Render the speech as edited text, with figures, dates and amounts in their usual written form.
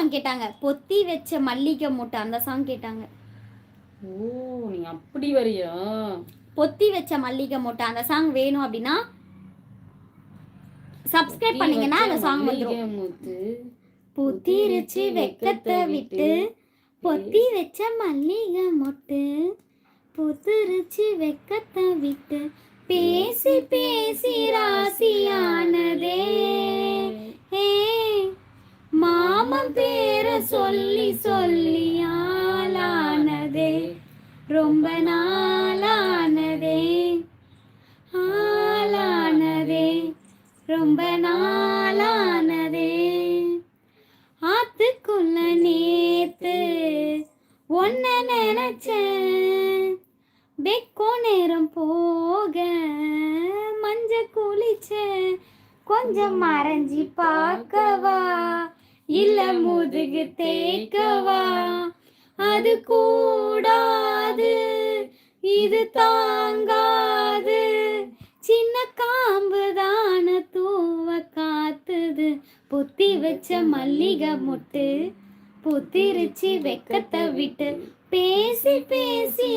Song கேட்டாங்க, பொத்தி வச்ச மல்லிகை மொட்டு அந்த சாங் கேட்டாங்க. ஓ, நீங்க அப்படி வரியா? பொத்தி வச்ச மல்லிகை மொட்டு அந்த சாங் வேணும் அப்படின்னா சப்ஸ்கிரைப் பண்ணீங்கன்னா அந்த சாங் வந்துடும். பொத்திருச்சு வெக்கத்தை விட்டு, பொத்தி வச்ச மல்லிகை மொட்டு, பொத்திருச்சு வெக்கத்தை விட்டு, பேசி பேசி ராசியானதே, மாமன் பேர சொல்லி சொல்லி ஆளானதே, ரொம்ப நாளானதே, ஆளானதே, ரொம்ப நாளானதே. ஆத்துக்குள்ள நேத்து ஒன்ன நினைச்சேன், வெக்கோ நேரம் போக மஞ்ச குளிச்சேன், கொஞ்சம் மறைஞ்சி பார்க்கவா இல்ல முதுகு தேக்கவா, அது கூடாது இது தாங்காது, சின்ன காம்பு தான தூவ காத்துது, பொத்தி வச்ச மல்லிகை மொட்டு, பொத்திருச்சு வெக்கத்தை விட்டு, பேசி பேசி